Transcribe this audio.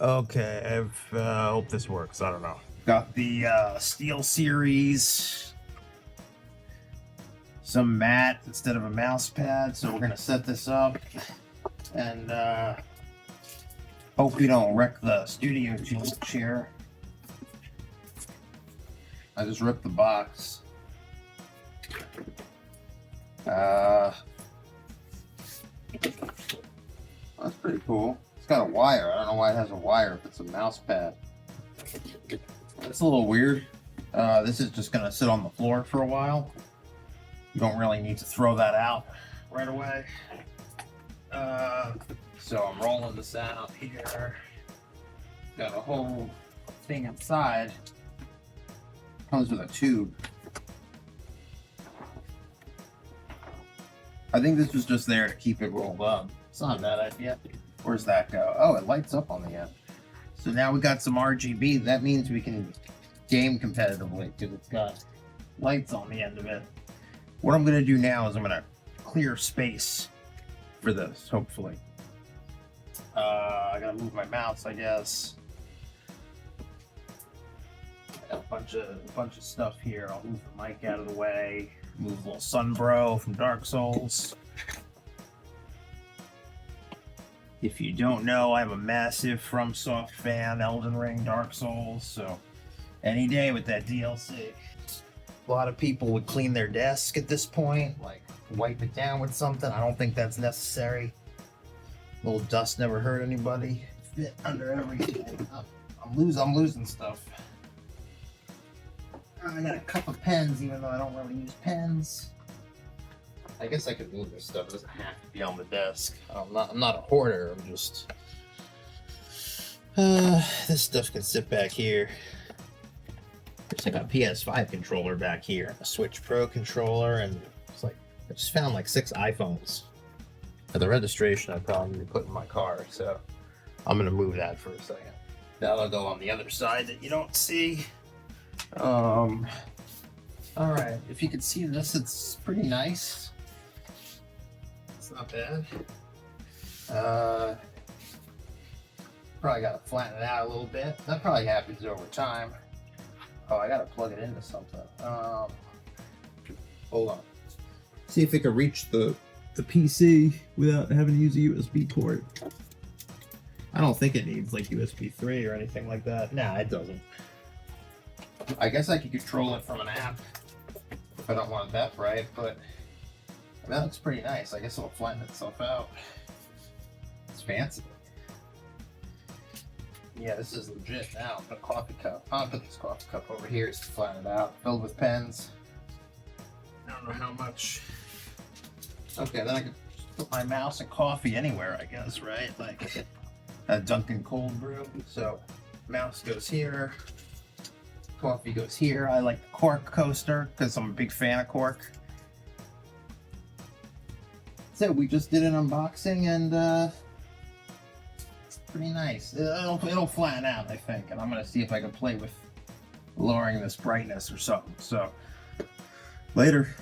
Okay, I hope this works. I don't know. Got the Steel Series, some mat instead of a mouse pad. So we're gonna set this up and hope we don't wreck the studio chair. I just ripped the box. That's pretty cool. It's got a wire. I don't know why it has a wire if it's a mouse pad. It's a little weird. This is just gonna sit on the floor for a while. You don't really need to throw that out right away. So I'm rolling this out here. Got a whole thing inside. Comes with a tube. I think this was just there to keep it rolled up. It's not a bad idea. Where's that go? Oh, it lights up on the end. So now we got some RGB. That means we can game competitively because it's got lights on the end of it. What I'm going to do now is I'm going to clear space for this, hopefully. I got to move my mouse, I guess. Got a bunch of stuff here. I'll move the mic out of the way. Move a little Sunbro from Dark Souls. If you don't know, I'm a massive FromSoft fan, Elden Ring, Dark Souls, so any day with that DLC. A lot of people would clean their desk at this point, like wipe it down with something. I don't think that's necessary. A little dust never hurt anybody. Fit under everything. I'm losing stuff. I got a couple of pens, even though I don't really use pens. I guess I could move this stuff. It doesn't have to be on the desk. I'm not a hoarder. I'm just... this stuff can sit back here. There's like a PS5 controller back here, a Switch Pro controller, and it's like I just found like 6 iPhones. For the registration, I probably need to put in my car, so I'm gonna move that for a second. That'll go on the other side that you don't see. All right. If you can see this, it's pretty nice. It's not bad. Probably gotta flatten it out a little bit. That probably happens over time. Oh, I gotta plug it into something. Hold on. See if it can reach the PC without having to use a USB port. I don't think it needs like USB 3 or anything like that. Nah, it doesn't. I guess I could control it from an app if I don't want that bright, but that looks pretty nice. I guess it'll flatten itself out. It's fancy. Yeah, this is legit now. A coffee cup. I'll put this coffee cup over here just to flatten it out. Filled with pens. I don't know how much. Okay, then I can put my mouse and coffee anywhere, I guess, right? Like a Dunkin' cold brew. So mouse goes here. Coffee goes here. I like the cork coaster because I'm a big fan of cork. So we just did an unboxing and it's pretty nice. It'll flatten out, I think, and I'm gonna see if I can play with lowering this brightness or something. So later.